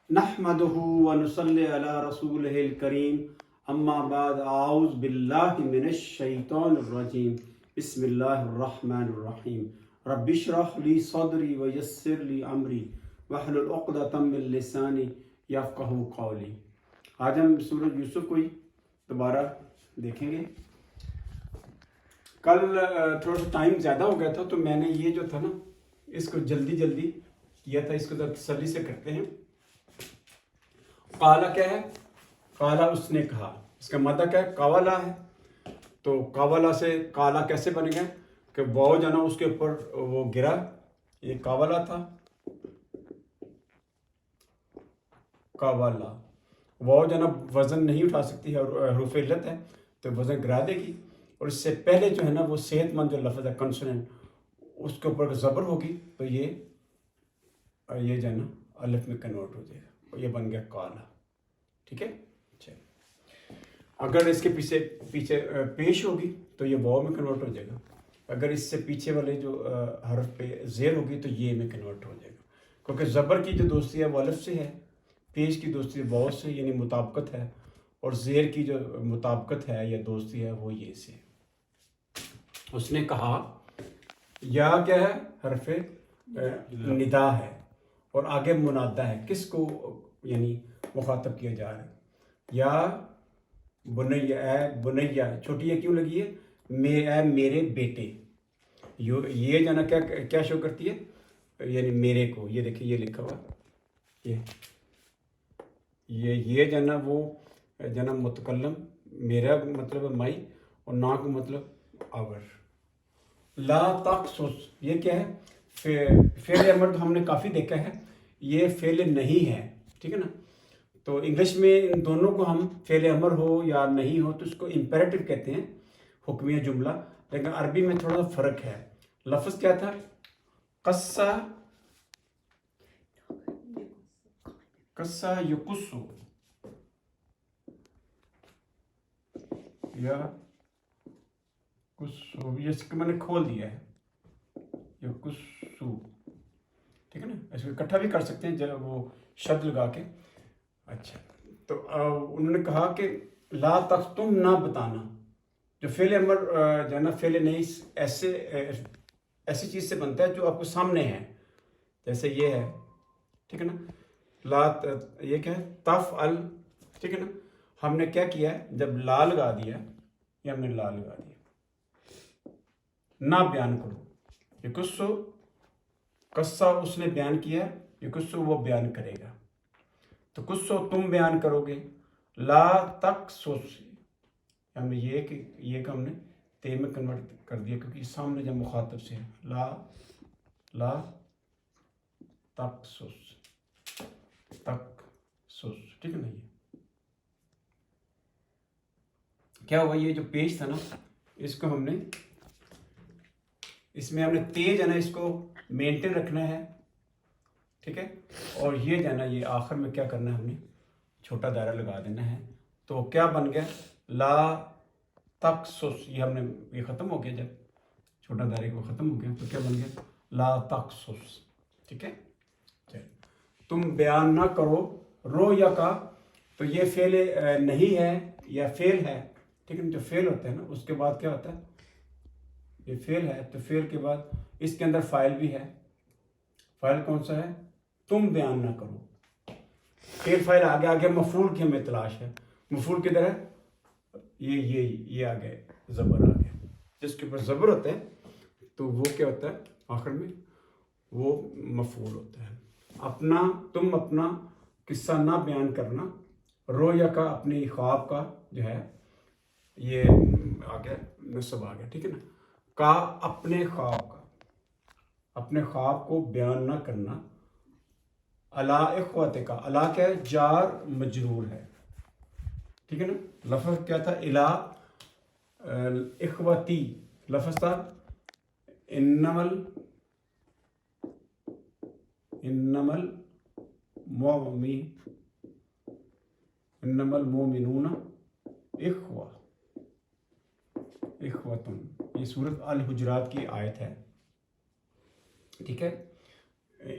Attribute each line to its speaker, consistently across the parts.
Speaker 1: نحمده ونصلي على رسوله الكريم اما بعد اعوذ باللہ من الشیطان الرجیم بسم اللہ الرحمن الرحیم رب اشرح لی صدری ویسر لی امری واحلل عقدۃ من لسانی یفقہوا قولی۔ آج ہم سورۃ یوسف کو ہی دوبارہ دیکھیں گے۔ کل تھوڑا سا ٹائم زیادہ ہو گیا تھا تو میں نے یہ جو تھا نا اس کو جلدی کیا تھا، اس کو ذرا تسلی سے کرتے ہیں۔ قالا کیا ہے؟ قالا اس نے کہا، اس کا مدہ کیا ہے؟ قوالا ہے۔ تو قوالا سے قالا کیسے بنے گا کہ واو جو نا اس کے اوپر وہ گرا، یہ قوالا تھا، قوالا واو جو نا وزن نہیں اٹھا سکتی ہے اور حروف علت ہے تو وزن گرا دے گی، اور اس سے پہلے جو ہے نا وہ صحت مند جو لفظ ہے کنسوننٹ اس کے اوپر زبر ہوگی تو یہ جو ہے نا الف میں کنورٹ ہو جائے گا اور یہ بن گیا قالا۔ ٹھیک ہے، اگر اس کے پیچھے پیش ہوگی تو یہ واو میں کنورٹ ہو جائے گا، اگر اس سے پیچھے والے جو حرف پہ زیر ہوگی تو یہ میں کنورٹ ہو جائے گا، کیونکہ زبر کی جو دوستی ہے وہ الف سے ہے، پیش کی دوستی واو سے یعنی مطابقت ہے، اور زیر کی جو مطابقت ہے یا دوستی ہے وہ یہ سے۔ اس نے کہا یا کیا ہے؟ حرف ندا ہے، اور آگے منادہ ہے، کس کو یعنی مخاطب کیا جا رہا ہے؟ یا بنیا، اے بنیا، چھوٹی یہ کیوں لگی ہے؟ اے میرے بیٹے، یہ جو نا کیا شو کرتی ہے؟ یعنی میرے کو، یہ دیکھیں یہ لکھا ہوا یہ جو نا وہ جو نا متکلم، میرا مطلب ہے مائی اور نا کو مطلب آور۔ لا تقصص یہ کیا ہے؟ فعل امر تو ہم نے کافی دیکھا ہے، یہ فعل نہیں ہے، ٹھیک ہے نا۔ تو انگلش میں ان دونوں کو ہم فعل امر ہو یا نہیں ہو تو اس کو امپیریٹو کہتے ہیں، حکمیہ جملہ، لیکن عربی میں تھوڑا سا فرق ہے۔ لفظ کیا تھا؟ قصہ یقصو یا قصو، یہ اس کو میں نے کھول دیا ہے، یقصو، ٹھیک ہے نا، اس کو اکٹھا بھی کر سکتے ہیں جب وہ شد لگا کے۔ اچھا، تو انہوں نے کہا کہ لا تک تم نہ بتانا، جو فعل امر جو ہے نا فعل نہیں ایسی چیز سے بنتا ہے جو آپ کو سامنے ہے، جیسے یہ ہے، ٹھیک ہے نا۔ لا یہ کیا ہے؟ تفعل، ٹھیک ہے نا۔ ہم نے کیا کیا ہے؟ جب لا لگا دیا، یہ ہم نے لا لگا دیا، نہ بیان کرو، یہ قصو قصہ اس نے بیان کیا، یہ قصو وہ بیان کرے گا، تو قصو تم بیان کرو گے، لا تقصص ہم نے یہ کہ ہم نے تے میں کنورٹ کر دیا کیونکہ سامنے جب مخاطب سے ہے، لا تقصص، ٹھیک ہے نا۔ یہ کیا ہوا؟ یہ جو پیش تھا نا اس کو ہم نے اس میں ہم نے تیز ہے نا اس کو مینٹین رکھنا ہے، ٹھیک ہے، اور یہ جو ہے نا یہ آخر میں کیا کرنا ہے؟ ہم نے چھوٹا دائرہ لگا دینا ہے، تو کیا بن گیا؟ لا تقصص، یہ ہم نے یہ ختم ہو گیا، جب چھوٹا دائرے کو ختم ہو گیا تو کیا بن گیا؟ لا تقصص، ٹھیک ہے۔ تم بیان نہ کرو، رو یا کا تو یہ فعل نہیں ہے یا فعل ہے، ٹھیک ہے، جو فعل ہوتا ہے نا اس کے بعد کیا ہوتا ہے؟ یہ فعل ہے تو فعل کے بعد اس کے اندر فاعل بھی ہے، فاعل کون سا ہے؟ تم بیان نہ کرو، فعل فاعل آگے مفعول کی ہمیں تلاش ہے، مفعول کدھر ہے؟ یہ آگے زبر آ گیا، جس کے اوپر زبر ہوتا ہے تو وہ کیا ہوتا ہے؟ آخر میں وہ مفعول ہوتا ہے۔ تم اپنا قصہ نہ بیان کرنا، رویا کا اپنی خواب کا جو ہے یہ آ گیا نصب آ گیا، ٹھیک ہے نا۔ کا اپنے خواب کو بیان نہ کرنا، الا اخوت کا، الا کیا ہے؟ جار مجرور ہے، ٹھیک ہے نا۔ لفظ کیا تھا؟ الا اخوتی، لفظ تھا انما المؤمنون اخوتن، یہ سورۃ الحجرات کی آیت ہے، ٹھیک ہے۔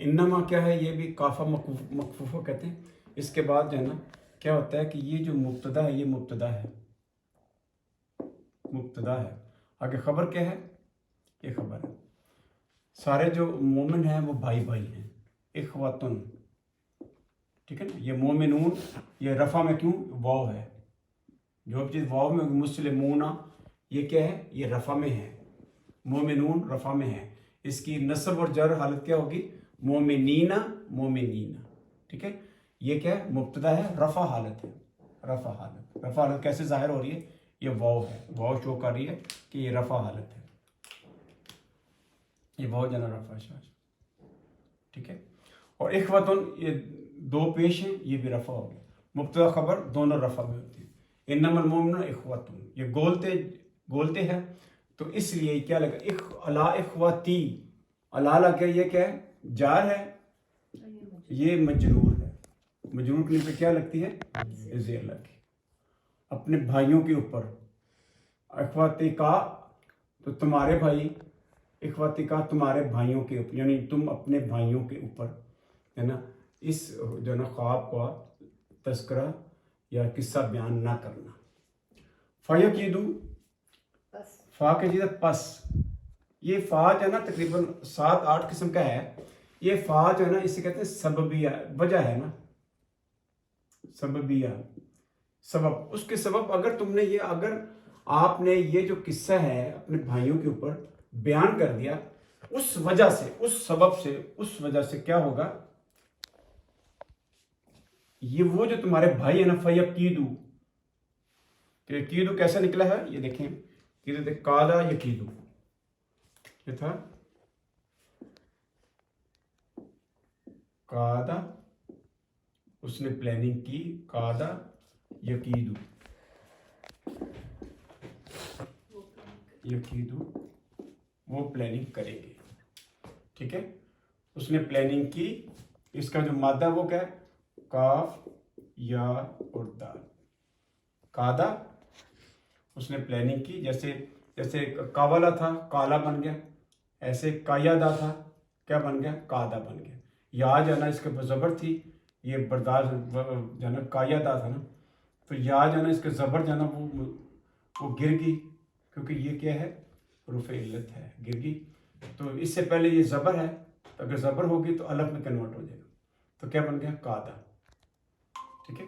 Speaker 1: انما کیا ہے، یہ بھی کافہ مکفوفہ کہتے ہیں. اس کے بعد جو ہے نا کیا ہوتا ہے کہ یہ جو مبتدا ہے، یہ مبتدا ہے، مبتدا ہے. آگے خبر کیا ہے؟ یہ خبر ہے. سارے جو مومن ہیں وہ بھائی بھائی ہیں. اخواتن، ٹھیک ہے نا. یہ مومنون، یہ رفع میں کیوں واو ہے؟ جو چیز واو میں، مسلمون یہ کیا ہے؟ یہ رفع میں ہے. مومنون رفع میں ہے. اس کی نصب اور جر حالت کیا ہوگی؟ مومنین، مومنین. ٹھیک ہے. یہ کیا ہے؟ مبتدا ہے، رفع حالت ہے. رفع حالت، رفع حالت کیسے ظاہر ہو رہی ہے؟ یہ واو ہے، واو شو کر رہی ہے کہ یہ رفع حالت ہے. یہ واو جنا رفع شاہ. ٹھیک ہے. اور اخواتن، یہ دو پیش ہیں، یہ بھی رفع ہو گیا. مبتدا خبر دونوں رفع میں ہوتی ہیں. انما المؤمنون اخواتن، یہ گولتے ہیں، تو اس لیے کیا لگا؟ الا اخواتی، الا لگ گیا. یہ کیا ہے؟ جار ہے، یہ مجرور ہے. مجرور کے لیے کیا لگتی ہے؟ زیر لگی. اپنے بھائیوں کے اوپر. اخواتی کا تو تمہارے بھائی، اخواتی کا تمہارے بھائیوں کے اوپر، یعنی تم اپنے بھائیوں کے اوپر ہے نا. اس جو ہے نا خواب کا تذکرہ یا قصہ بیان نہ کرنا. فیقیدو، فا کے جیسے پس. یہ فا جو ہے نا تقریباً 7-8 قسم کا ہے. یہ فا جو ہے نا اسے کہتے ہیں سببیہ، وجہ ہے نا، سببیہ سبب. اس کے سبب اگر تم نے یہ، اگر آپ نے یہ جو قصہ ہے اپنے بھائیوں کے اوپر بیان کر دیا، اس وجہ سے، اس سبب سے، اس وجہ سے کیا ہوگا؟ یہ وہ جو تمہارے بھائی ہیں نا، فیقیدو. کہ یقیدو کیسا نکلا ہے؟ یہ دیکھیں، قادا یقیدو، یہ تھا قادا، اس نے پلاننگ کی. قادا یقیدو، یقیدو وہ پلاننگ کریں گے. ٹھیک ہے. اس نے پلاننگ کی. اس کا جو مادہ وہ کیا ہے؟ کاف یا اور دال. قادا، اس نے پلاننگ کی. جیسے قاولا تھا، کالا بن گیا. ایسے قایدہ تھا، کیا بن گیا؟ قادا بن گیا. یا جو ہے نا اس کے زبر تھی، یہ برداشت جو ہے نا قایدہ تھا نا، تو یا جو ہے نا اس کے زبر جو ہے نا وہ گر گئی، کیونکہ یہ کیا ہے؟ حروف علت ہے، گر گئی. تو اس سے پہلے یہ زبر ہے، تو اگر زبر ہوگی تو الف میں کنورٹ ہو جائے گا. تو کیا بن گیا؟ قادا. ٹھیک ہے.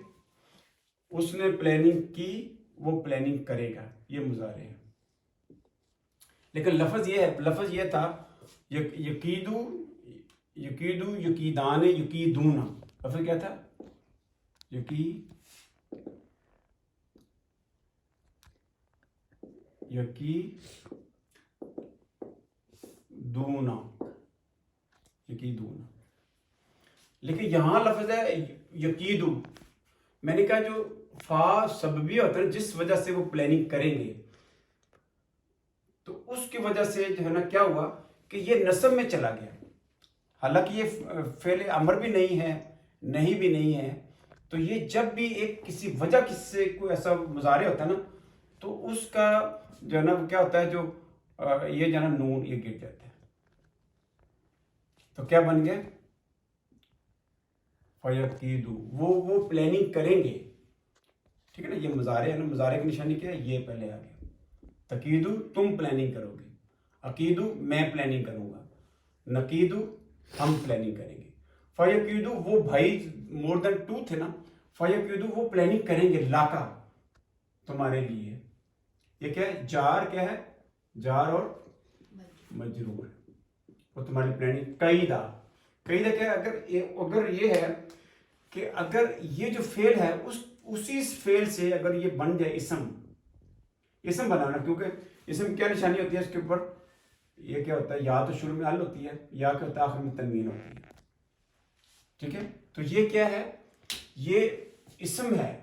Speaker 1: اس نے پلاننگ کی، وہ پلاننگ کرے گا. یہ مضارع ہے. لیکن لفظ یہ ہے، لفظ یہ تھا یقیدو، یقیدو، یقیدان، یقیدون. لفظ کیا تھا؟ یقیدون، یقیدون. لیکن یہاں لفظ ہے یقیدو. میں نے کہا جو فا سببیہ ہوتا ہے، جس وجہ سے وہ پلاننگ کریں گے، تو اس کی وجہ سے جو ہے نا کیا ہوا کہ یہ نصب میں چلا گیا. حالانکہ یہ فعل امر بھی نہیں ہے، نہیں بھی نہیں ہے. تو یہ جب بھی ایک کسی وجہ سے کوئی ایسا مضارع ہوتا ہے نا، تو اس کا جو ہے نا کیا ہوتا ہے، جو یہ جو ہے نا نون یہ گر جاتا ہے. تو کیا بن گیا؟ فیقیدو، وہ پلاننگ کریں گے. ٹھیک ہے نا. یہ مضارع ہے نا، مضارع کی نشانی کیا ہے؟ یہ پہلے آ گیا. تقیدو تم پلاننگ کرو گے. عقیدو میں پلاننگ کروں گا. نقیدو ہم پلاننگ کریں گے. فیقیدو وہ بھائی مور دین 2 تھے نا، فیقیدو وہ پلاننگ کریں گے لاکا تمہارے لیے. یہ کیا ہے؟ جار کیا ہے؟ جار اور مجرور. وہ تمہاری پلاننگ. قیدہ، قیدہ کیا ہے؟ اگر یہ ہے کہ اگر یہ جو فعل ہے اسی فعل سے اگر یہ بن جائے اسم بنانا. کیونکہ اسم کیا نشانی ہوتی ہے اس کے اوپر؟ یہ کیا ہوتا ہے؟ یا تو شروع میں ال ہوتی ہے، یا کیا ہوتا ہے؟ آخر میں تنوین ہوتی ہے. ٹھیک ہے. تو یہ کیا ہے؟ یہ اسم ہے.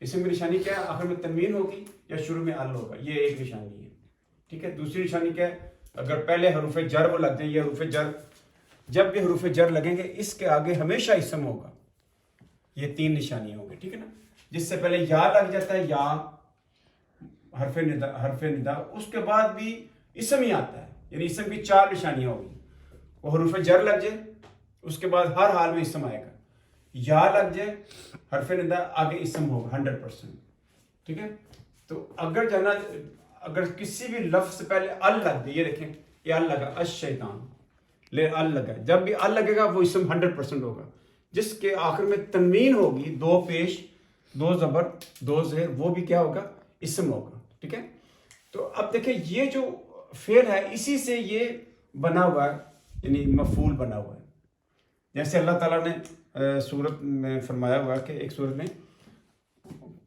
Speaker 1: اسم کی نشانی کیا ہے؟ آخر میں تنوین ہوگی یا شروع میں ال ہوگا. یہ ایک نشانی ہے. ٹھیک ہے. دوسری نشانی کیا ہے؟ اگر پہلے حروف جر وہ لگ جائیں، یہ حروف جر، جب بھی حروف جر لگیں گے اس کے آگے ہمیشہ اسم ہوگا. یہ 3 نشانیاں ہوں گی. ٹھیک ہے نا. جس سے پہلے یا لگ جاتا ہے، یا حرف ندا، اس کے بعد بھی اسم ہی آتا ہے. یعنی اسم کی 4 نشانیاں ہوگی. وہ حروف جر لگ جائے اس کے بعد ہر حال میں اسم آئے گا، یا لگ جائے حرف ندا آگے اسم ہوگا 100%. ٹھیک ہے، تو اگر جو ہے نا اگر کسی بھی لفظ سے پہلے ال لگ جائے، یہ دیکھیں یہ ال لگا الشیطان، لے ال لگا، جب بھی ال لگے گا وہ اسم 100% ہوگا. جس کے آخر میں تنوین ہوگی، 2 پیش 2 زبر 2 زیر، وہ بھی کیا ہوگا؟ اسم ہوگا. ٹھیک ہے، تو اب دیکھیں یہ جو فعل ہے اسی سے یہ بنا ہوا ہے، یعنی مفعول بنا ہوا ہے. جیسے اللہ تعالیٰ نے سورت میں فرمایا ہوا ہے کہ ایک سورت میں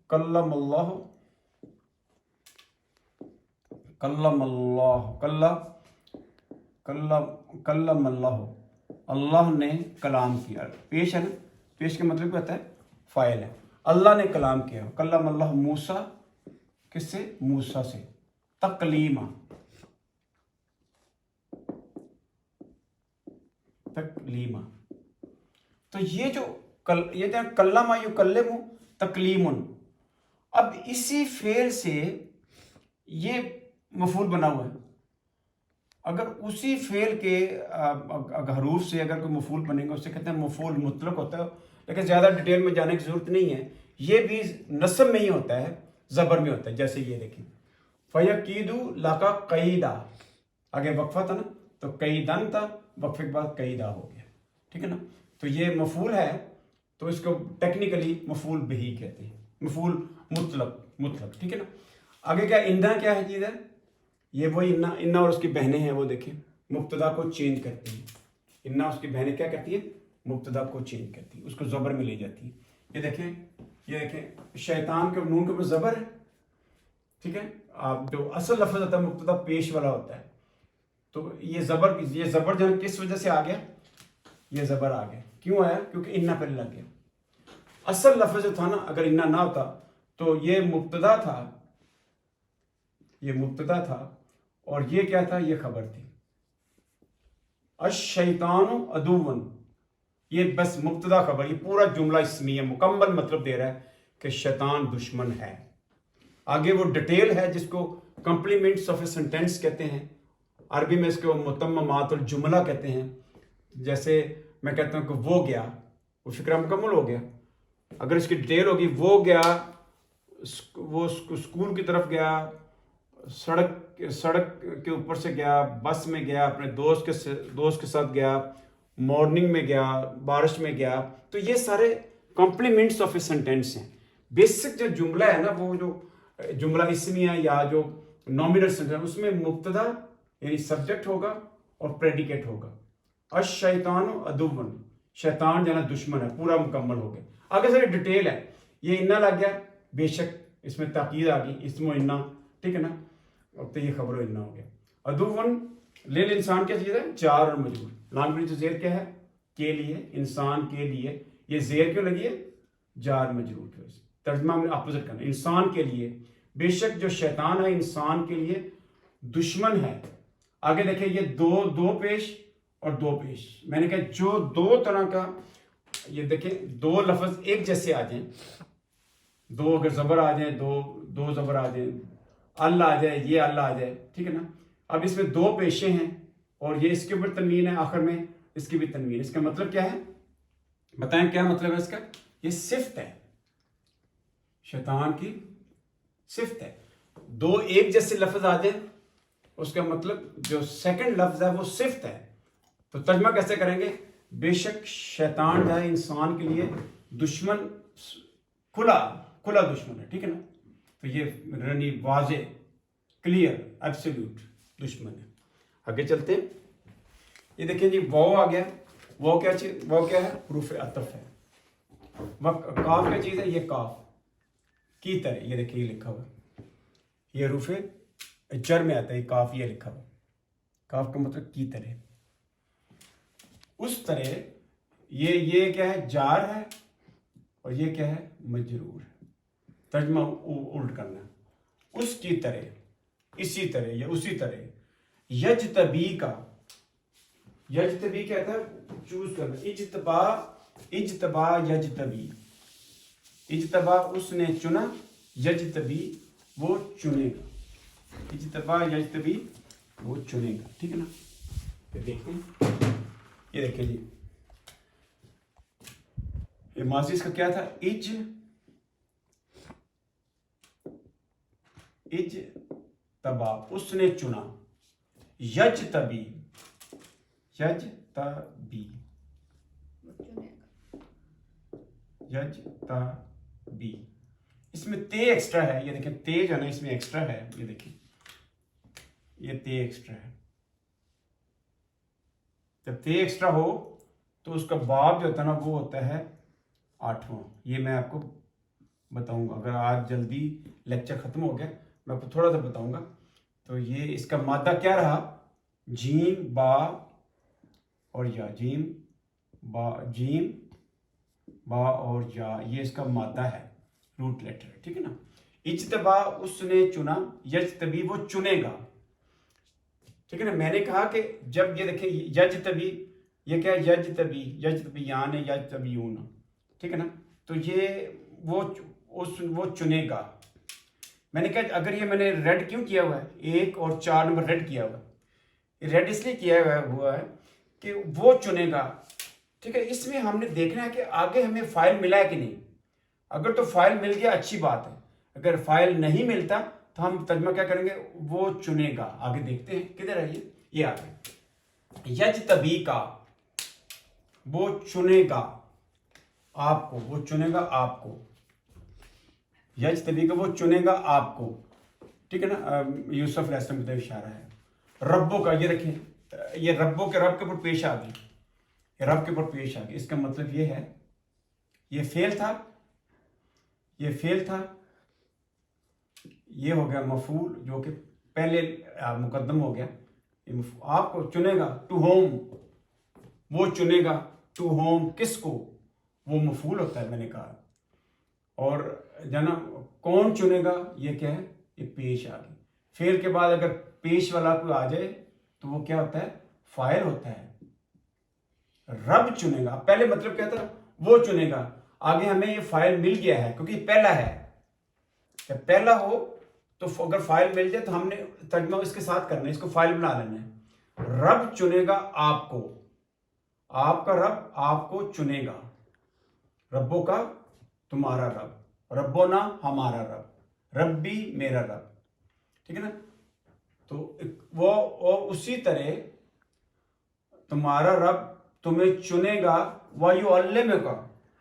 Speaker 1: کلم اللہ اللہ نے کلام کیا. پیش ہے نا، پیش کا مطلب کیا ہوتا ہے؟ فاعل ہے. اللہ نے کلام کیا. کلم اللہ موسیٰ، کس سے؟ موسیٰ سے. تکلیما، تکلیما. تو یہ جو کلم یکلم تکلیم، اب اسی فعل سے یہ مفعول بنا ہوا ہے. اگر اسی فعل کے حروف سے اگر کوئی مفعول بنے گا اسے کہتے ہیں مفعول مطلق ہوتا ہے. لیکن زیادہ ڈیٹیل میں جانے کی ضرورت نہیں ہے. یہ بھی نصب میں ہی ہوتا ہے، زبر میں ہوتا ہے. جیسے یہ دیکھیں فَيَكِيدُ لَكَ قَيْدًا، آگے وقفہ تھا نا تو قیدن تھا، وقفے کے بعد قیدہ ہو گیا. ٹھیک ہے نا، تو یہ مفعول ہے تو اس کو ٹیکنیکلی مفعول بہی کہتے ہیں، مفعول مطلق. ٹھیک ہے نا. آگے کیا انا کیا ہے چیز ہے؟ یہ وہی انا اور اس کی بہنیں ہیں، وہ دیکھیں مبتدا کو چینج کرتی ہیں. انا اس کی بہنیں کیا کرتی ہیں؟ مبتدا کو چینج کرتی ہیں، اس کو زبر میں لے جاتی ہیں. یہ دیکھیں شیطان کے نون کے اوپر زبر ہے. ٹھیک ہے، آپ جو اصل لفظ ہوتا ہے مبتدا پیش والا ہوتا ہے، تو یہ زبر جو ہے کس وجہ سے آ گیا؟ یہ زبر آ گیا. کیوں آیا؟ کیونکہ انا پہلے لگ گیا. اصل لفظ جو تھا نا اگر انا نہ ہوتا تو یہ مبتدا تھا اور یہ کیا تھا؟ یہ خبر تھی. الشیطان عدو، یہ بس مبتدا خبر، یہ پورا جملہ اسمیہ مکمل مطلب دے رہا ہے کہ شیطان دشمن ہے. آگے وہ ڈیٹیل ہے جس کو کمپلیمنٹس آف اے سینٹینس کہتے ہیں. عربی میں اس کو متممات الجملہ کہتے ہیں. جیسے میں کہتا ہوں کہ وہ گیا، وہ فکرہ مکمل ہو گیا. اگر اس کی ڈیٹیل ہوگی وہ گیا، وہ اسکول کی طرف گیا، سڑک کے اوپر سے گیا، بس میں گیا، اپنے دوست کے ساتھ گیا، مارننگ میں گیا، بارش میں گیا. تو یہ سارے کمپلیمنٹس آف اے سینٹینس ہیں. بیسک جو جملہ ہے نا، وہ جو جملہ اسمیہ یا جو نومینل سینٹینس، اس میں مبتدا یعنی سبجیکٹ ہوگا اور پریڈیکیٹ ہوگا. الشیطان عدو، شیطان جو ہے دشمن ہے، پورا مکمل ہو گیا. آگے ساری ڈیٹیل ہے. یہ انا لگ گیا، بے شک اس میں تاکید آ گئی، اسم و انا. ٹھیک ہے نا، اب تو یہ خبر و انا ہو گیا. عدوً لیل انسان کیا چیز ہے؟ جار اور مجرور. لام جو زیر کیا ہے؟ کے لیے، انسان کے لیے. یہ زیر کیوں لگی ہے؟ جار مجرور کی وجہ سے. ترجمہ ہم نے اپوزٹ کرنا، انسان کے لیے بے شک جو شیطان ہے انسان کے لیے دشمن ہے. آگے دیکھیں یہ دو پیش اور 2 پیش. میں نے کہا جو 2 طرح کا، یہ دیکھیں 2 لفظ ایک جیسے آ جائیں، 2 اگر زبر آ جائیں، دو زبر آ جائیں، اللہ آ جائے، یہ اللہ آ جائے. ٹھیک ہے نا. اب اس میں 2 پیشیں ہیں اور یہ اس کے اوپر تنوین ہے، آخر میں اس کی بھی تنوین. اس کا مطلب کیا ہے؟ بتائیں کیا مطلب ہے اس کا؟ یہ صفت ہے، شیطان کی صفت ہے. 2 ایک جیسے لفظ آ جائیں، اس کا مطلب جو سیکنڈ لفظ ہے وہ صفت ہے. تو ترجمہ کیسے کریں گے؟ بے شک شیطان جو ہے انسان کے لیے دشمن، کھلا دشمن ہے. ٹھیک ہے نا. تو یہ یعنی واضح، کلیئر، ایبسلیوٹ دشمن ہے. آگے چلتے ہیں. یہ دیکھیں جی واو آ گیا. واو کیا ہے؟ حروف عطف ہے. کاف کیا چیز ہے؟ یہ کاف کی طرح، یہ دیکھیں یہ لکھا ہوا ہے، یہ حروف جر میں آتا ہے کاف، یہ لکھا ہوا. کاف کا مطلب کی طرح، اس طرح. یہ کیا ہے؟ جار ہے اور یہ کیا ہے؟ مجرور ہے. ترجمہ الٹ کرنا، اس کی طرح، اسی طرح یا اسی طرح. یجتبی کا، یجتبی کہتا ہے چوز کرنا. اجتبا یجتبی، اجتبا اس نے چنا، یجتبی وہ چنے گا. اجتبا یجتبی وہ چنے گا. ٹھیک ہے نا. دیکھیں یہ دیکھیں جی، یہ ماضی اس کا کیا تھا؟ اجتبا، اس نے چنا. یجتبی، یجتبی، یجتبی. اس میں تے ایکسٹرا ہے، یہ دیکھیں تے جو ہے نا اس میں ایکسٹرا ہے، یہ دیکھیں یہ تے ایکسٹرا ہے. جب تے ایکسٹرا ہو تو اس کا باب جو ہوتا ہے نا وہ ہوتا ہے 8واں. یہ میں آپ کو بتاؤں گا، اگر آج جلدی لیکچر ختم ہو گیا میں آپ کو تھوڑا سا بتاؤں گا. تو یہ اس کا مادہ کیا رہا؟ جیم با اور یا، جیم با اور یا، یہ اس کا مادہ ہے، روٹ لیٹر. ٹھیک ہے نا. اجتبا اس نے چنا، یجتبی وہ چنے گا. ٹھیک ہے نا. میں نے کہا کہ جب یہ دیکھیں یجتبی، یہ کیا ہے؟ یجتبی یعنی یجتبیون. ٹھیک ہے نا. تو یہ وہ چنے گا. میں نے کہا اگر یہ میں نے ریڈ کیوں کیا ہوا ہے، 1 اور 4 نمبر ریڈ کیا ہوا ہے، ریڈ اس لیے کیا ہوا ہے کہ وہ چنے گا. ٹھیک ہے. اس میں ہم نے دیکھنا ہے کہ آگے ہمیں فائل ملا ہے کہ نہیں. اگر تو فائل مل گیا اچھی بات ہے، اگر فائل نہیں ملتا تو ہم ترجمہ کیا کریں گے؟ وہ چنے گا. آگے دیکھتے ہیں کدھر ہے یہ آگے. یجتبی کا، وہ چنے گا آپ کو، وہ چنے گا آپ کو. یجتبی کا وہ چنے گا آپ کو. ٹھیک ہے نا. یوسف علیہ السلام کی طرف اشارہ ہے. ربوں کا، یہ رکھیں یہ ربوں کے رب کے اوپر پیش آ گئی، یہ رب کے اوپر پیش آ گئی. اس کا مطلب یہ ہے یہ فعل تھا، یہ فعل تھا، یہ ہو گیا مفعول جو کہ پہلے مقدم ہو گیا. آپ کو چنے گا، ٹو ہوم، وہ چنے گا ٹو ہوم، کس کو؟ وہ مفعول ہوتا ہے میں نے کہا. اور جناب کون چنے گا، یہ کیا ہے؟ یہ پیش آ گئی. فعل کے بعد اگر پیش والا کوئی آ جائے تو وہ کیا ہوتا ہے؟ فاعل ہوتا ہے. رب چنے گا، پہلے مطلب کیا تھا؟ وہ چنے گا. آگے ہمیں یہ فاعل مل گیا ہے کیونکہ یہ پہلا ہے. جب پہلا ہو تو اگر فائل مل جائے تو ہم نے ترجمہ اس کے ساتھ کرنا ہے، اس کو فائل بنا لینا ہے. رب چنے گا آپ کو، آپ کا رب آپ کو چنے گا. ربوں کا تمہارا رب، ربنا ہمارا رب، ربی میرا رب. ٹھیک ہے نا. تو وہ اور اسی طرح تمہارا رب تمہیں چنے گا. وَيُعَلِّمُكَ،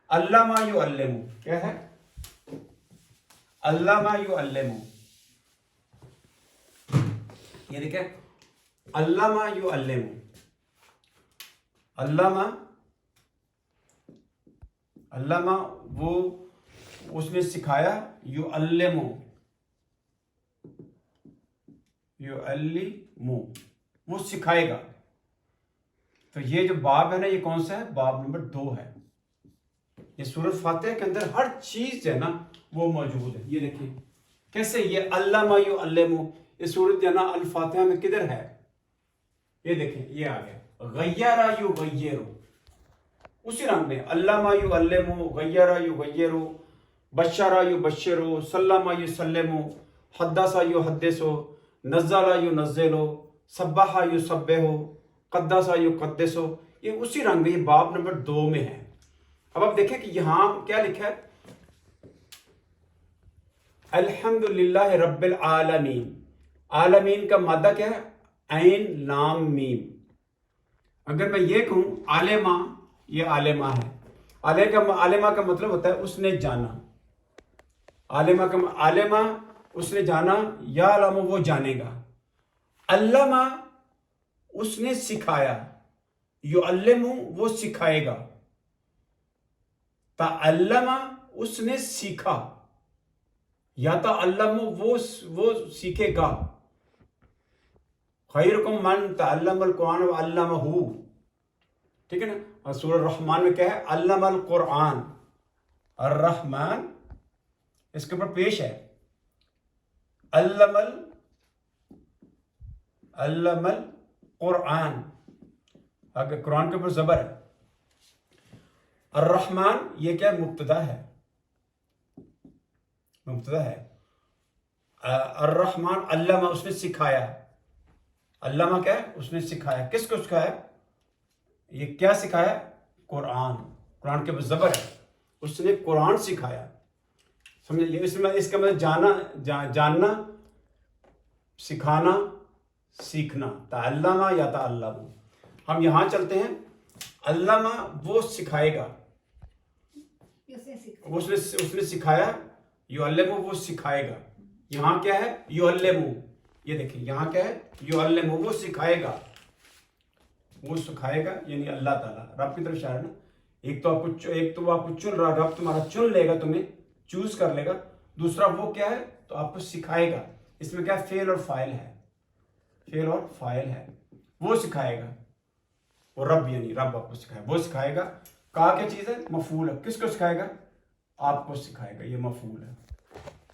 Speaker 1: علامہ یعلم، کیا ہے؟ علامہ یعلم. یہ دیکھیں علامہ یعلم، علامہ وہ اس نے سکھایا، یعلم وہ سکھائے گا. تو یہ جو باب ہے نا یہ کون سا ہے؟ باب نمبر 2 ہے. یہ سورۃ فاتحہ کے اندر ہر چیز جو ہے نا وہ موجود ہے. یہ دیکھیں کیسے یہ علامہ یعلم، یہ سورۃ جو ہے نا الفاتحہ میں کدھر ہے؟ یہ دیکھیں یہ آ گیا. غیرہ یغیر، اسی رنگ میں علامہ یعلم، غیرہ یغیر، بشرہ یبشر، سلمہ یسلم، حدث یحدث، نزل ینزل، سبح یسبح، قدس یقدس. یہ اسی رنگ میں یہ باب نمبر 2 میں ہے. اب آپ دیکھیں کہ یہاں کیا لکھا ہے؟ الحمدللہ رب العالمین. عالمین کا مادہ کیا ہے؟ عین لام میم. اگر میں یہ کہوں عالمہ، یہ عالمہ ہے. عالمہ کا مطلب ہوتا ہے اس نے جانا. عالمہ اس نے جانا، یا علم وہ جانے گا. علامہ اس نے سکھایا، یعلم وہ سکھائے گا. تعلم اس نے سیکھا، یا تعلم وہ سیکھے گا. خیرکم من تعلم القرآن وعلمہ. ٹھیک ہے نا. اور سورہ الرحمن میں کیا ہے؟ علم القرآن. الرحمن اس کے اوپر پیش ہے، علم القرآن، اگر قرآن کے اوپر زبر ہے. الرحمن یہ کیا مبتدا ہے، مبتدا ہے. الرحمن علامہ اس نے سکھایا. علامہ کیا ہے؟ اس نے سکھایا. کس کو سکھایا؟ یہ کیا سکھایا؟ قرآن. قرآن کے زبر ہے, اس نے قرآن سکھایا. سمجھ لیے؟ اس کا مطلب جاننا, سکھانا, سیکھنا. تعلم یا تعلم. ہم یہاں چلتے ہیں. علامہ وہ سکھائے گا, اس نے سکھایا. یعلم وہ سکھائے گا. یہاں کیا ہے؟ یعلم. یہ دیکھیں یہاں کیا ہے؟ یعلم وہ سکھائے گا. وہ سکھائے گا یعنی اللہ تعالیٰ رب کی طرف اشارہ نا. ایک تو آپ کو چن رہا, رب تمہارا چن لے گا, تمہیں چوز کر لے گا. دوسرا وہ کیا ہے؟ تو آپ کو سکھائے گا. اس میں کیا ہے؟ فعل اور فاعل ہے. فعل اور فاعل ہے. وہ سکھائے گا. وہ رب یعنی رب آپ کو سکھائے. وہ سکھائے گا. کہا کیا چیز ہے؟ مفعول ہے. کس کو سکھائے گا؟ آپ کو سکھائے گا. یہ مفعول ہے,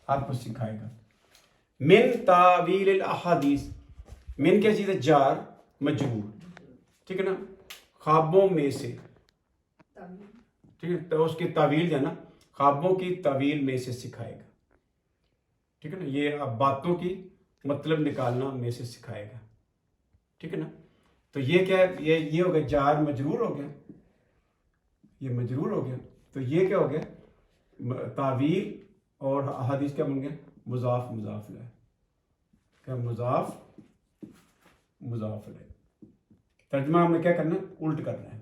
Speaker 1: آپ کو سکھائے گا. من تعویل الاحادیث. من کیا چیز ہے؟ جار مجرور. ٹھیک ہے نا. خوابوں میں سے. ٹھیک ہے, تو اس کی تعویل جو ہے نا, خوابوں کی تعویل میں سے سکھائے گا. ٹھیک ہے نا. یہ اب باتوں کی مطلب نکالنا میں سے سکھائے گا. ٹھیک ہے نا. تو یہ کیا ہے؟ یہ ہو گیا جار مجرور ہو گیا. یہ مجرور ہو گیا. تو یہ کیا ہو گیا؟ تعویل اور احادیث کیا بن گیا؟ مضاف مضاف الیہ. کیا مضاف مضاف الیہ. ترجمہ ہم نے کیا کرنا ہے؟ الٹ کرنا ہے.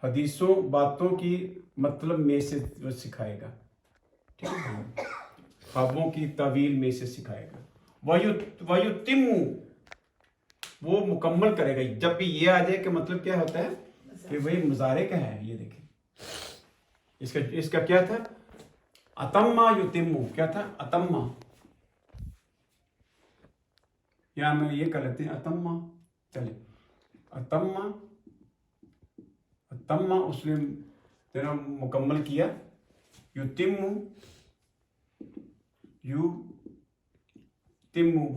Speaker 1: حدیثوں باتوں کی مطلب میں سے سکھائے گا. ٹھیک ہے. خوابوں کی تعویل میں سے سکھائے گا. وَيُتِمُّ وہ مکمل کرے گا. جب بھی یہ آ جائے کہ مطلب کیا ہوتا ہے کہ وہی مضارع کا ہے. یہ دیکھیں اس کا کیا تھا؟ اتما یتمو. کیا تھا؟ اتما. یا میں یہ کر لیتے ہیں اتما. چلے اتما. اتما اس نے تیرا مکمل کیا. یتمو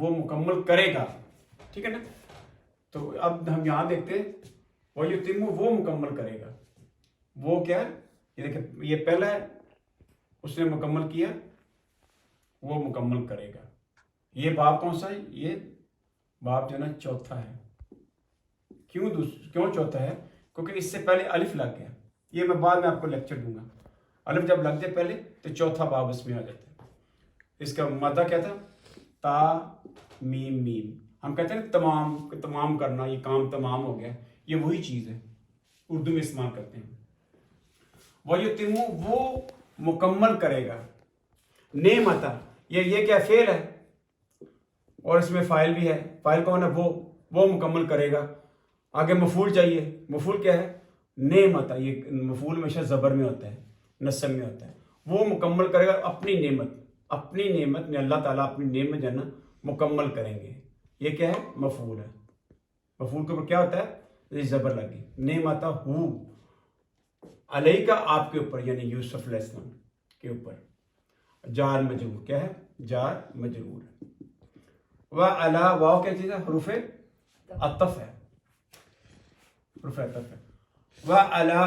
Speaker 1: وہ مکمل کرے گا. ٹھیک ہے نا. تو اب ہم یہاں دیکھتے ہیں وہ یتمو وہ مکمل کرے گا. وہ کیا ہے؟ یہ دیکھیں یہ پہلا ہے, اس نے مکمل کیا, وہ مکمل کرے گا. یہ باب کون سا ہے؟ یہ باب جو ہے نا چوتھا ہے. کیوں چوتھا ہے؟ کیونکہ اس سے پہلے الف لگ گیا. یہ میں بعد میں آپ کو لیکچر دوں گا. الف جب لگ جائے پہلے تو چوتھا باب اس میں آ جاتا ہے. اس کا مادہ کیا تھا؟ تا میم میم. ہم کہتے ہیں تمام کرنا, یہ کام تمام ہو گیا. یہ وہی چیز ہے, اردو میں استعمال کرتے ہیں. وَيُتِمُّ وہ مکمل کرے گا. نعمتا یہ کیا فعل ہے اور اس میں فاعل بھی ہے. فاعل کون ہے؟ وہ مکمل کرے گا. آگے مفعول چاہیے. مفعول کیا ہے؟ نعمتا. یہ مفعول ہمیشہ زبر میں ہوتا ہے, نصب میں ہوتا ہے. وہ مکمل کرے گا اپنی نعمت. اپنی نعمت میں اللہ تعالیٰ اپنی نعمت جو ہے نا مکمل کریں گے. یہ کیا ہے؟ مفعول ہے. مفعول کے اوپر کیا ہوتا ہے؟ زبر لگی. نعمتا ہو علیہ کا آپ کے اوپر یعنی یوسف علیہ السلام کے اوپر. جار مجرور. کیا ہے؟ جار مجرور. وعلا واو کیا چیز ہے؟ حروف عطف ہے. حروف عطف ہے. وعلا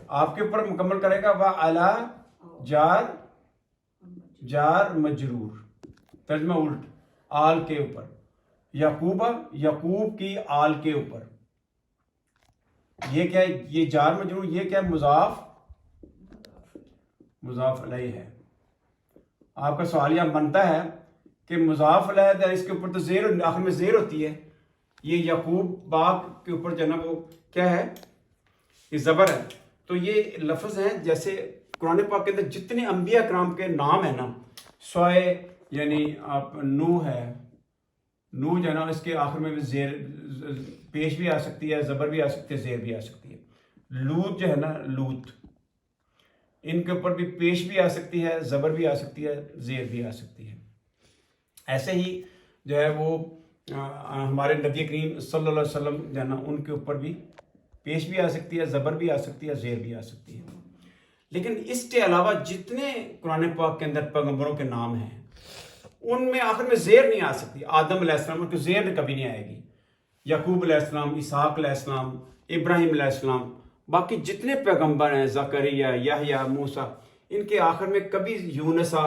Speaker 1: آپ کے اوپر مکمل کرے گا. وعلا جار مجرور. ترجمہ الٹ. آل کے اوپر. یعقوب کی آل کے اوپر. یہ کیا ہے؟ یہ جار مجرور. یہ کیا ہے؟ مضاف الیہ ہے. آپ کا سوال یہاں بنتا ہے کہ مضاف الیہ اس کے اوپر تو زیر آخر میں زیر ہوتی ہے. یہ یعقوب باغ کے اوپر جو ہے نا وہ کیا ہے؟ یہ زبر ہے. تو یہ لفظ ہیں جیسے قرآن پاک کے اندر جتنے انبیاء کرام کے نام ہیں نا, سوائے یعنی آپ نوح ہے. نوح جو ہے نا اس کے آخر میں بھی زیر پیش بھی آ سکتی ہے, زبر بھی آ سکتی ہے, زیر بھی آ سکتی ہے. لوط جو ہے نا لوط, ان کے اوپر بھی پیش بھی آ سکتی ہے, زبر بھی آ سکتی ہے, زیر بھی آ سکتی ہے. ایسے ہی جو ہے وہ ہمارے نبی کریم صلی اللہ علیہ وسلم جو ہے نا ان کے اوپر بھی پیش بھی آ سکتی ہے, زبر بھی آ سکتی ہے, زیر بھی آ سکتی ہے. لیکن اس کے علاوہ جتنے قرآن پاک کے اندر پیغمبروں کے نام ہیں ان میں آخر میں زیر نہیں آ سکتی. آدم علیہ السلام کو زیر کبھی نہیں آئے گی. یعقوب علیہ السلام, اسحاق علیہ السلام, ابراہیم علیہ السلام, باقی جتنے پیغمبر ہیں, زکریا, یحییٰ, موسیٰ, ان کے آخر میں کبھی یونسا,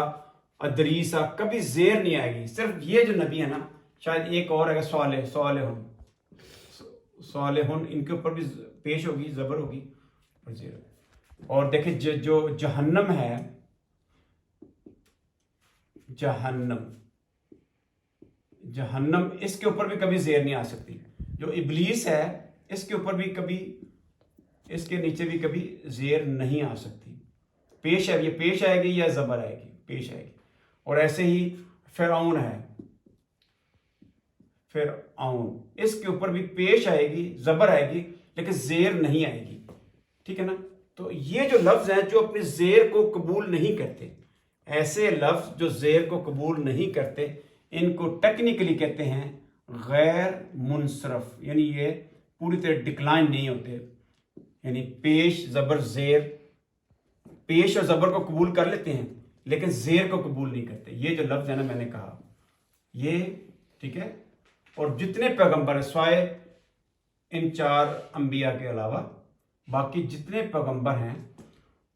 Speaker 1: ادریسا, کبھی زیر نہیں آئے گی. صرف یہ جو نبی ہے نا, شاید ایک اور ہے صالح, ان کے اوپر بھی پیش ہوگی زبر ہوگی اور زیر. اور دیکھیں جو جہنم ہے، جہنم اس کے اوپر بھی کبھی زیر نہیں آ سکتی. جو ابلیس ہے اس کے اوپر بھی کبھی، اس کے نیچے بھی کبھی زیر نہیں آ سکتی. پیش ہے، یہ پیش آئے گی یا زبر آئے گی؟ پیش آئے گی. اور ایسے ہی فرعون ہے، فرعون اس کے اوپر بھی پیش آئے گی، زبر آئے گی، لیکن زیر نہیں آئے گی. ٹھیک ہے نا؟ تو یہ جو لفظ ہیں جو اپنے زیر کو قبول نہیں کرتے، ایسے لفظ جو زیر کو قبول نہیں کرتے، ان کو ٹیکنیکلی کہتے ہیں غیر منصرف. یعنی یہ پوری طرح ڈکلائن نہیں ہوتے. یعنی پیش زبر زیر، پیش اور زبر کو قبول کر لیتے ہیں لیکن زیر کو قبول نہیں کرتے. یہ جو لفظ ہے نا میں نے کہا یہ، ٹھیک ہے. اور جتنے پیغمبر ہیں سوائے ان 4 انبیاء کے علاوہ باقی جتنے پیغمبر ہیں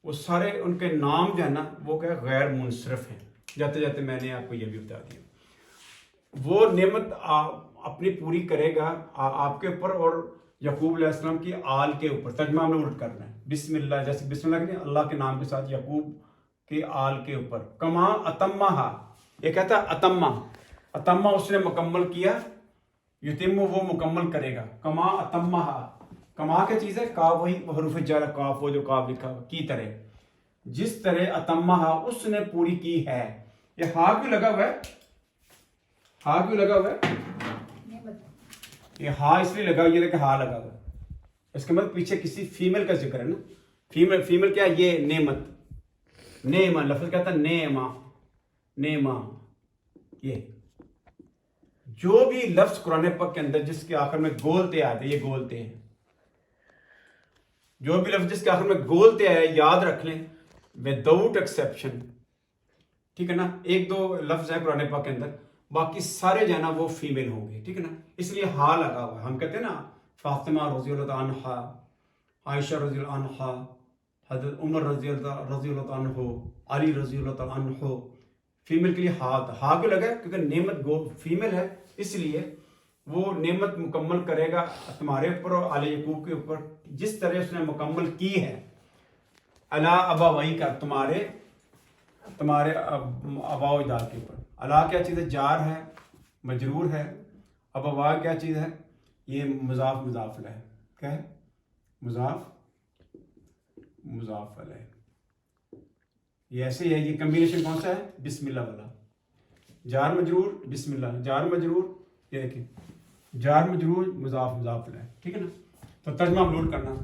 Speaker 1: وہ سارے ان کے نام جو ہے نا وہ کیا غیر منصرف ہیں. جاتے جاتے میں نے آپ کو یہ بھی بتا دیا. وہ نعمت اپنی پوری کرے گا آپ کے اوپر اور یعقوب علیہ السلام کی آل کے اوپر. ترجمہ ہم نے الٹ کرنا ہے. بسم اللہ، جیسے بسم اللہ کہ اللہ کے نام کے ساتھ یعقوب کی آل کے اوپر. کما اتمہا، یہ کہتا ہے اتمہ اس نے مکمل کیا، یتم وہ مکمل کرے گا. کما اتمہا، کما کیا چیز ہے؟ کاف، وہی حروف جر کاف، وہ جو کاف لکھا کی طرح، جس طرح اتمہا اس نے پوری کی ہے. یہ ہا کیوں لگا ہوا ہے؟ ہا کیوں لگا ہوا ہے؟ یہ ہا اس لیے لگا، یہ دیکھیں ہا لگا ہوا ہے. اس کے مطلب پیچھے کسی فیمیل کا ذکر ہے نا. فیمیل کیا؟ یہ نعمت، نعمہ لفظ کہتا ہے نعمہ. یہ جو بھی لفظ قرآن پاک کے اندر جس کے آخر میں گولتے آتے، یہ گولتے ہیں. جو بھی لفظ جس کے آخر میں گولتے آئے یاد رکھ لیں وداؤٹ ایکسیپشن. ٹھیک ہے نا؟ 1-2 لفظ ہیں قرآن پاک کے اندر، باقی سارے جو ہے نا وہ فیمیل ہوں گے. ٹھیک ہے نا؟ اس لیے ہا لگا ہوا. ہم کہتے ہیں نا فاطمہ رضی اللہ عنہا، عائشہ رضی اللہ عنہا، حضرت عمر رضی اللہ عنہ، علی رضی اللہ عنہ. فیمیل کے لیے ہا کیوں لگا ہے؟ کیونکہ نعمت فیمیل ہے، اس لیے وہ نعمت مکمل کرے گا تمہارے اوپر اور آل یعقوب کے اوپر جس طرح اس نے مکمل کی ہے. علی ابوئی کا، تمہارے آبا و اجداد کے اوپر. علی کیا چیز ہے؟ جار ہے، مجرور ہے. ابوا کیا چیز ہے؟ یہ مضاف ہے. کیا ہے؟ مضاف علیہ. یہ ایسے ہی ہے. یہ کمبینیشن کون سا ہے؟ بسم اللہ والا. جار مجرور بسم اللہ، جار مجرور، یہ دیکھیں جار مجرور مضاف علیہ. ٹھیک ہے نا؟ تو ترجمہ نوٹ کرنا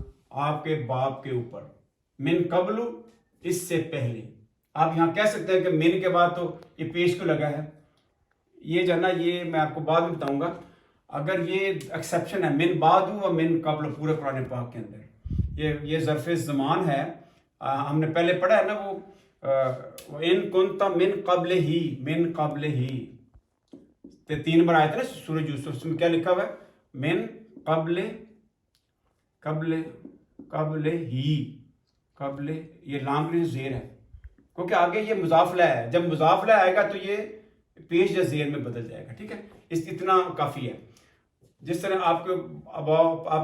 Speaker 1: آپ کے باپ کے اوپر. من قبل، اس سے پہلے. آپ یہاں کہہ سکتے ہیں کہ من کے بعد تو یہ پیش کو لگا ہے. یہ جو ہے نا یہ میں آپ کو بعد میں بتاؤں گا. اگر یہ ایکسیپشن ہے من بعد اور من قبل پورے قرآن پاک کے اندر، یہ ظرف زمان ہے. ہم نے پہلے پڑھا ہے نا وہ ان کنت من قبل ہی 3 بار آئے تھے نا سورہ یوسف. اس میں کیا لکھا ہوا ہے؟ من قبل ہی، یہ لام کے لیے زیر ہے کیونکہ آگے یہ مضاف لاہ ہے. جب مضاف لاہ آئے گا تو یہ پیش یا زیر میں بدل جائے گا. ٹھیک ہے؟ اتنا کافی ہے. جس طرح آپ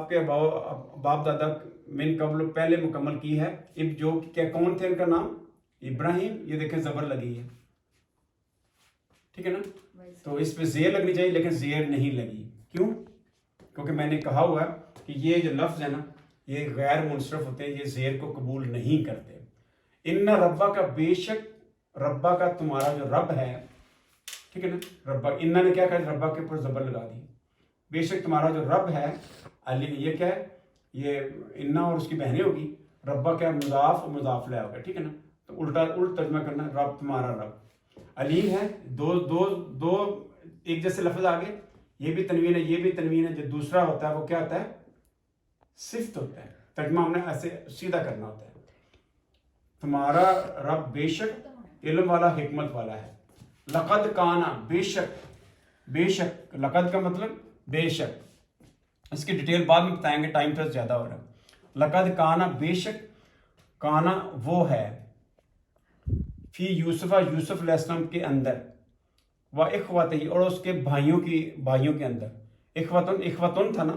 Speaker 1: کے باپ دادا من قبل پہلے مکمل کی ہے. اب جو کیا کون تھے ان کا نام؟ ابراہیم. یہ دیکھیں زبر لگی ہے. ٹھیک ہے نا؟ تو اس پہ زیر لگنی چاہیے لیکن زیر نہیں لگی. کیوں؟ کیونکہ میں نے کہا ہوا کہ یہ جو لفظ ہے نا یہ غیر منصرف ہوتے ہیں، یہ زیر کو قبول نہیں کرتے. ان ربا کا، بے شک ربا کا تمہارا جو رب ہے. ٹھیک ہے نا؟ ربا، انہ نے کیا کہا؟ ربا کے اوپر زبر لگا دی. بے شک تمہارا جو رب ہے علی، یہ کیا ہے؟ یہ انہ اور اس کی بہنیں ہوگی. ربا کیا؟ مضاف لاہ ہوگا. ٹھیک ہے نا؟ تو الٹ ترجمہ کرنا، رب تمہارا رب. علیم ہے. دو ایک جیسے لفظ آگے، یہ بھی تنوین ہے یہ بھی تنوین ہے. جو دوسرا ہوتا ہے وہ کیا ہوتا ہے؟ صفت ہوتا ہے. ترجمہ ہم نے ایسے سیدھا کرنا ہوتا ہے. تمہارا رب بے شک علم والا، حکمت والا ہے. لقد کانا، بے شک. لقد کا مطلب بے شک. اس کی ڈیٹیل بعد میں بتائیں گے، ٹائم تو زیادہ ہو رہا ہے. لقد کانا، بے شک کانا وہ ہے، فی یوسف علیہ السلام کے اندر، و اخوتہ اور اس کے بھائیوں کے اندر. اخوتن تھا نا،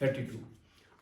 Speaker 1: 32।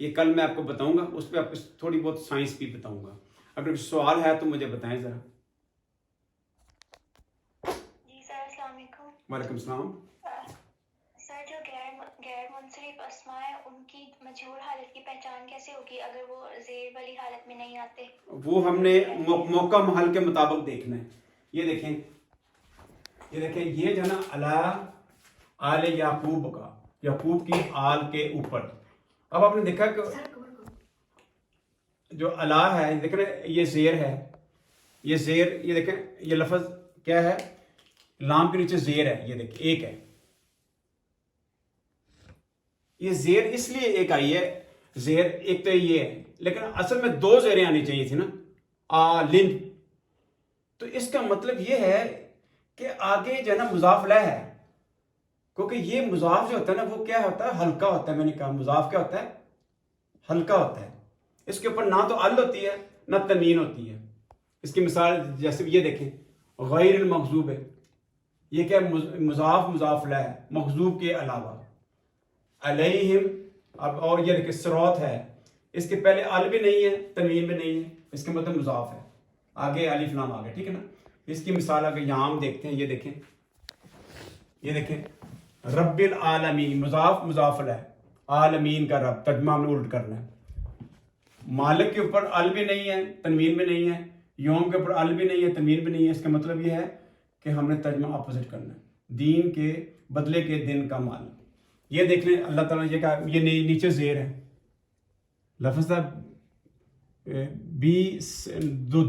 Speaker 1: یہ کل میں آپ کو بتاؤں گا، اس پہ آپ کو تھوڑی بہت سائنس بھی بتاؤں گا. اگر کوئی سوال ہے تو مجھے بتائیں ذرا.
Speaker 2: جی سر السلام علیکم.
Speaker 1: وعلیکم السلام.
Speaker 2: سر جو غیر منصرف اسماء ہیں ان کی مجہول حالت کی پہچان کیسے ہوگی اگر وہ زیر والی حالت میں نہیں آتے؟
Speaker 1: وہ ہم نے موقع محل کے مطابق دیکھنا ہے. یہ دیکھیں یہ جو ہے نا علی آل یعقوب کا، یعقوب کی آل کے اوپر. اب آپ نے دیکھا کہ جو علی ہے دیکھیں یہ زیر ہے، یہ زیر، یہ دیکھیں یہ لفظ کیا ہے، لام کے نیچے زیر ہے. یہ دیکھیں ایک ہے، یہ زیر اس لیے ایک آئی ہے، زیر ایک تو یہ ہے، لیکن اصل میں دو زیریں آنی چاہیے تھی نا، آلن. تو اس کا مطلب یہ ہے کہ آگے جو ہے نا مضاف لہ ہے، کیونکہ یہ مضاف جو ہوتا ہے نا وہ کیا ہوتا ہے، ہلکا ہوتا ہے. میں نے کہا مضاف کیا ہوتا ہے، ہلکا ہوتا ہے. اس کے اوپر نہ تو ال ہوتی ہے نہ تنوین ہوتی ہے. اس کی مثال جیسے یہ دیکھیں غیر المغضوب ہے، یہ کیا مضاف مضاف لہ ہے مغضوب کے علاوہ. علیہم، اب اور یہ دیکھیں صراط ہے، اس کے پہلے ال بھی نہیں ہے تنوین بھی نہیں ہے، اس کے مطلب مضاف ہے. آگے الف لام آگے، ٹھیک ہے نا. اس کی مثال اگر یہاں ہم دیکھتے ہیں، یہ دیکھیں رب العالمین، مضاف مضاف لہ، عالمین کا رب، ترجمہ ہم نے الٹ کرنا ہے. مالک کے اوپر ال بھی نہیں ہے تنوین بھی نہیں ہے، یوم کے اوپر ال بھی نہیں ہے تنوین بھی نہیں ہے. اس کا مطلب یہ ہے کہ ہم نے ترجمہ اپوزٹ کرنا ہے، دین کے بدلے کے دن کا مال. یہ دیکھ لیں اللہ تعالیٰ نے یہ کہا، یہ نیچے زیر ہے، لفظ تھا بھی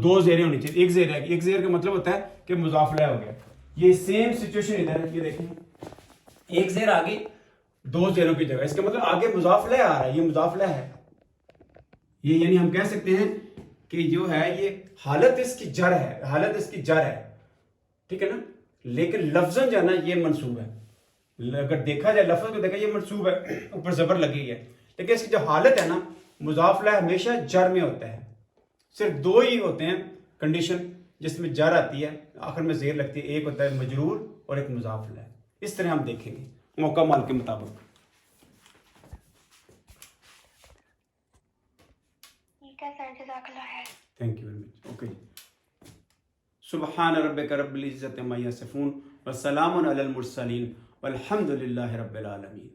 Speaker 1: دو زیریں ہونی چاہیے، ایک زیر ہے. ایک زیر کا مطلب ہوتا ہے کہ مضاف لہ ہو گیا. یہ سیم سچویشن ادھر ہے، یہ دیکھیں ایک زیر آگے دو زیروں کی جگہ، اس کا مطلب آگے مضاف لہ آ رہا ہے، یہ مضاف لہ ہے. یہ یعنی ہم کہہ سکتے ہیں کہ جو ہے یہ حالت اس کی جر ہے، ٹھیک ہے نا. لیکن لفظاً جو ہے نا یہ منصوب ہے. اگر دیکھا جائے لفظ کو دیکھا یہ منصوب ہے، اوپر زبر لگی ہے، لیکن اس کی جو حالت ہے نا مضاف لہ ہمیشہ جر میں ہوتا ہے. صرف دو ہی ہوتے ہیں کنڈیشن جس میں جر آتی ہے، آخر میں زیر لگتی ہے، ایک ہوتا ہے مجرور اور ایک مضاف لہ. اس طرح ہم دیکھیں گے موقع مال کے مطابق.
Speaker 2: ٹھیک ہے سر، جزاک اللہ خیر.
Speaker 1: Thank you very much. Okay, سبحان ربک رب العزت عما یصفون وسلام علی المرسلین والحمد للہ رب العالمین.